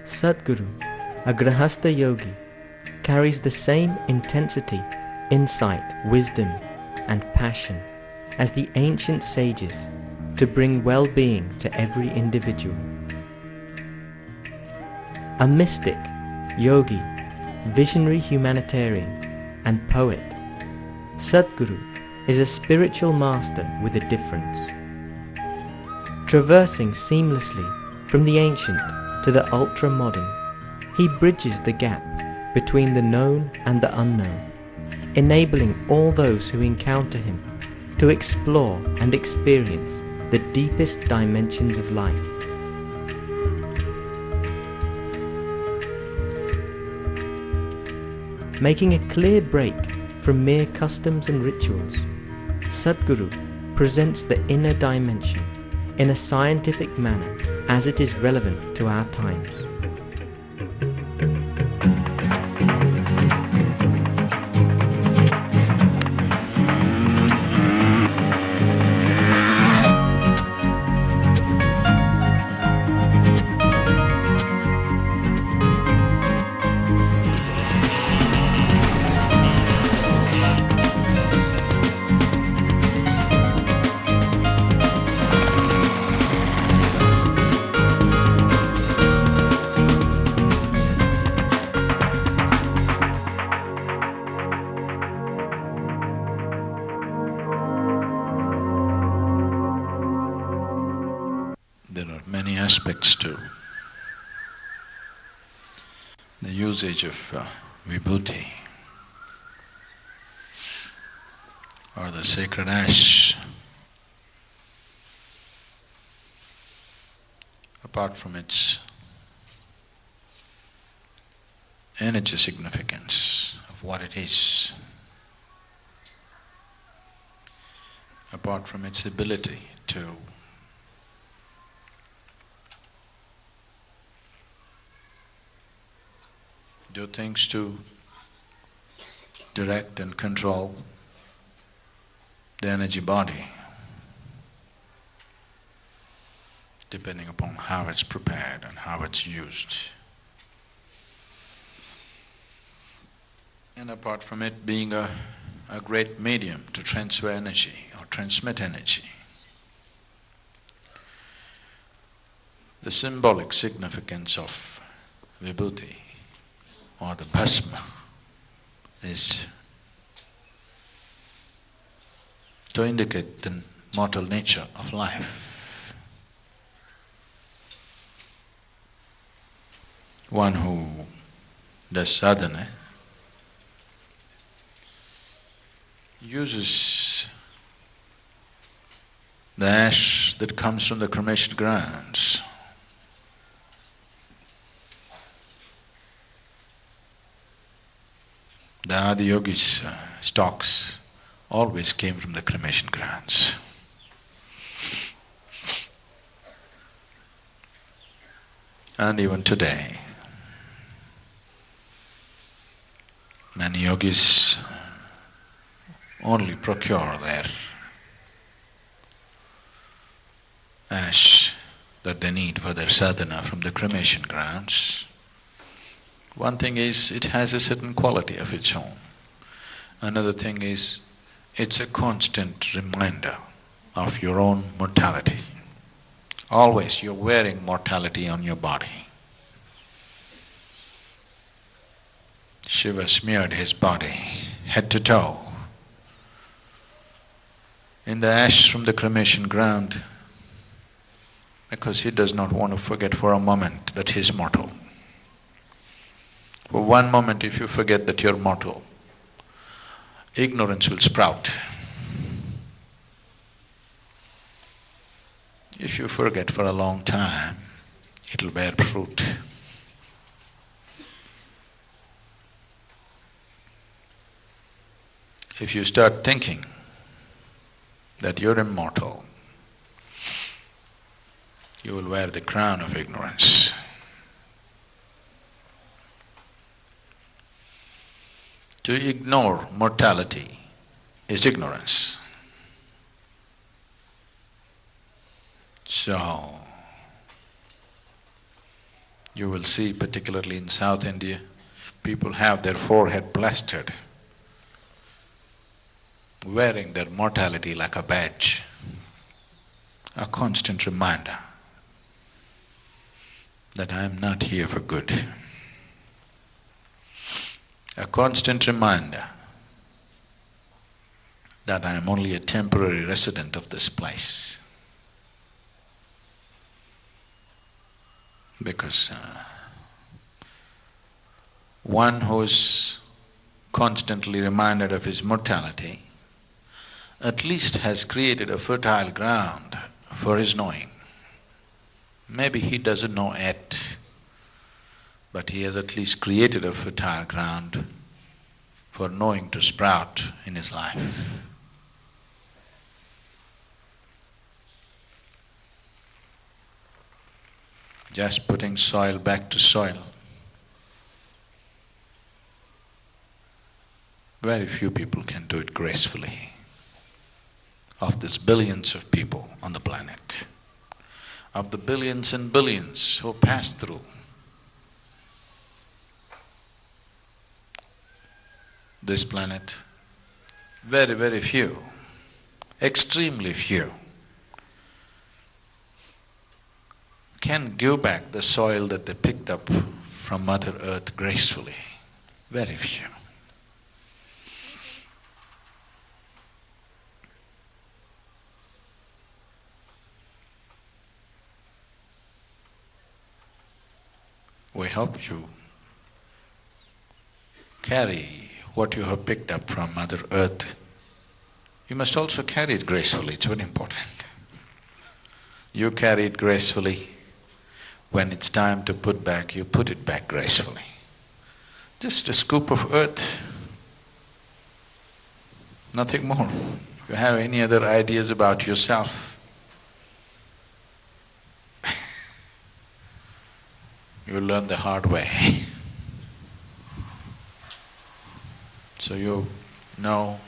Sadguru, a Grahastha yogi, carries the same intensity, insight, wisdom and passion as the ancient sages to bring well-being to every individual. A mystic, yogi, visionary humanitarian and poet, Sadguru is a spiritual master with a difference. Traversing seamlessly from the ancient to the ultra-modern, he bridges the gap between the known and the unknown, enabling all those who encounter him to explore and experience the deepest dimensions of life. Making a clear break from mere customs and rituals, Sadguru presents the inner dimension in a scientific manner as it is relevant to our times. There are many aspects to the usage of vibhuti or the sacred ash. Apart from its energy significance of what it is, apart from its ability to do things to direct and control the energy body, depending upon how it's prepared and how it's used. And apart from it being a great medium to transfer energy or transmit energy, the symbolic significance of vibhuti or the bhasma is to indicate the mortal nature of life. One who does sadhana uses the ash that comes from the cremation grounds. The Adiyogi's stocks always came from the cremation grounds. And even today, many yogis only procure their ash that they need for their sadhana from the cremation grounds. One thing is, it has a certain quality of its own. Another thing is, it's a constant reminder of your own mortality. Always you're wearing mortality on your body. Shiva smeared his body, head to toe, in the ash from the cremation ground, because he does not want to forget for a moment that he is mortal. For one moment, if you forget that you're mortal, ignorance will sprout. If you forget for a long time, it'll bear fruit. If you start thinking that you're immortal, you will wear the crown of ignorance. To ignore mortality is ignorance. So, You will see, particularly in South India, people have their forehead plastered, wearing their mortality like a badge, a constant reminder that I am not here for good. A constant reminder that I am only a temporary resident of this place. Because one who is constantly reminded of his mortality at least has created a fertile ground for his knowing. Maybe he doesn't know yet, but he has at least created a fertile ground for knowing to sprout in his life. Just putting soil back to soil. Very few people can do it gracefully. Of these billions of people on the planet, of the billions and billions who pass through, this planet, very, very few, extremely few, can give back the soil that they picked up from Mother Earth gracefully. Very few. We hope you carry what you have picked up from Mother Earth. You must also carry it gracefully, it's very important. You carry it gracefully. When it's time to put back, you put it back gracefully. Just a scoop of earth, nothing more. If you have any other ideas about yourself, you learn the hard way. So you know,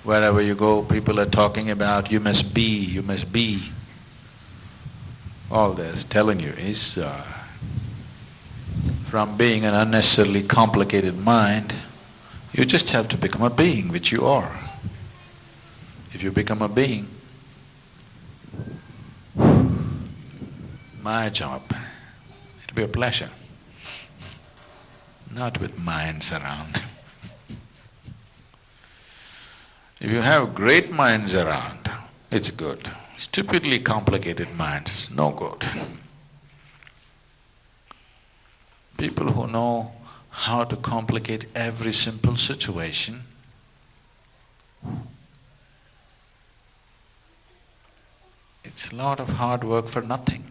wherever you go, people are talking about you must be, you must be. All they're telling you is from being an unnecessarily complicated mind, you just have to become a being, which you are. If you become a being, my job, it'll be a pleasure, not with minds around. If you have great minds around, it's good. Stupidly complicated minds, no good. People who know how to complicate every simple situation, it's a lot of hard work for nothing.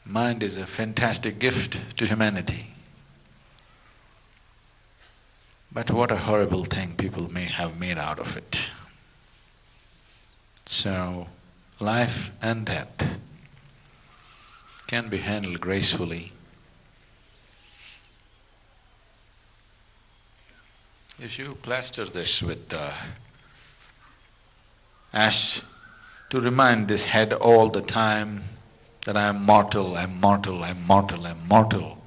Mind is a fantastic gift to humanity. But what a horrible thing people may have made out of it. So, life and death can be handled gracefully if you plaster this with ash to remind this head all the time that I am mortal, I am mortal, I am mortal, I am mortal.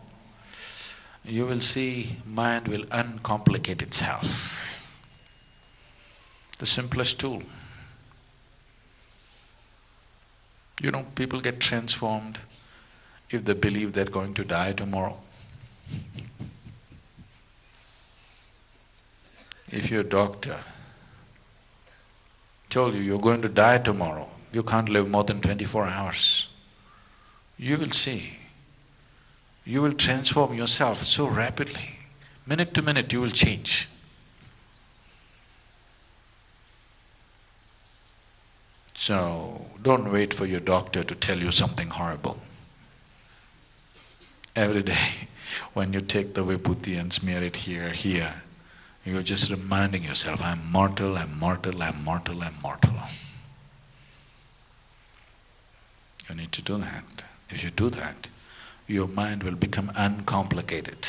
You will see mind will uncomplicate itself. The simplest tool. You know, people get transformed if they believe they're going to die tomorrow. If your doctor told you you're going to die tomorrow, you can't live more than 24 hours, you will see. You will transform yourself so rapidly. Minute to minute you will change. So, don't wait for your doctor to tell you something horrible. Every day, when you take the vibhuti and smear it here, you're just reminding yourself, I'm mortal, I'm mortal, I'm mortal, I'm mortal. You need to do that. If you do that, your mind will become uncomplicated.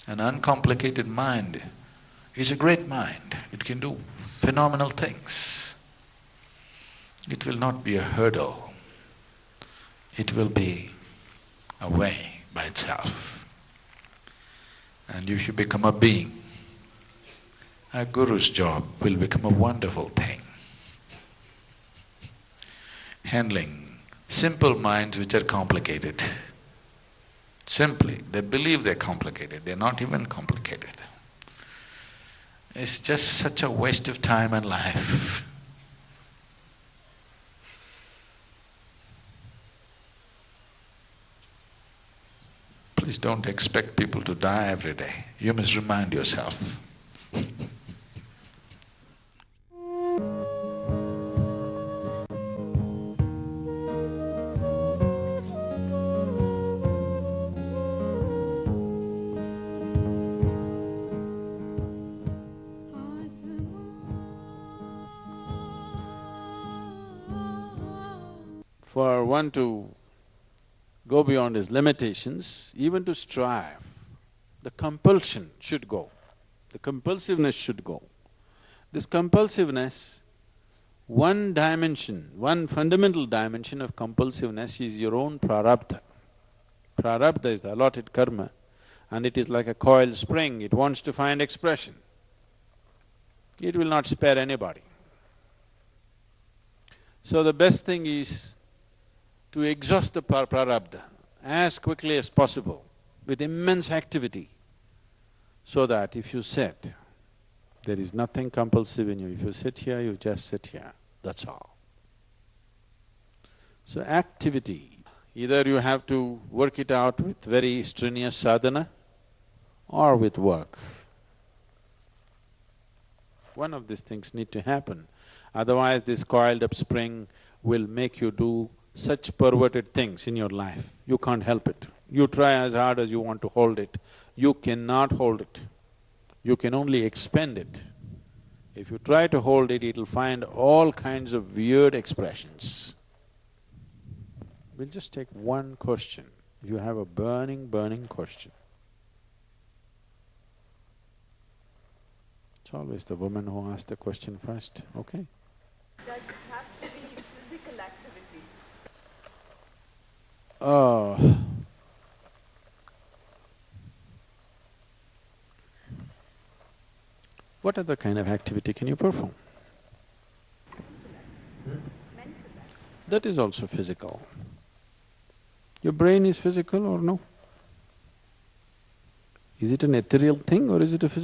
An uncomplicated mind is a great mind. It can do phenomenal things. it will not be a hurdle, it will be a way by itself. And if you become a being, a guru's job will become a wonderful thing. Handling simple minds which are complicated. Simply, they believe they're complicated, they're not even complicated. It's just such a waste of time and life. Please don't expect people to die every day. You must remind yourself. For one to go beyond his limitations, even to strive, the compulsion should go, the compulsiveness should go. This compulsiveness, one dimension, one fundamental dimension of compulsiveness is your own prarabdha. Prarabdha is the allotted karma, and it is like a coiled spring, it wants to find expression. It will not spare anybody. So the best thing is to exhaust the prarabdha as quickly as possible with immense activity, so that if you sit, there is nothing compulsive in you. If you sit here, you just sit here, that's all. So activity, either you have to work it out with very strenuous sadhana or with work. One of these things need to happen, otherwise this coiled up spring will make you do such perverted things in your life, you can't help it. You try as hard as you want to hold it, you cannot hold it. You can only expend it. If you try to hold it, it'll find all kinds of weird expressions. We'll just take one question. You have a burning question. It's always the woman who asks the question first, okay? Does it have to be physical activity? What other kind of activity can you perform? Mental. That is also physical. Your brain is physical or no? Is it an ethereal thing or is it a physical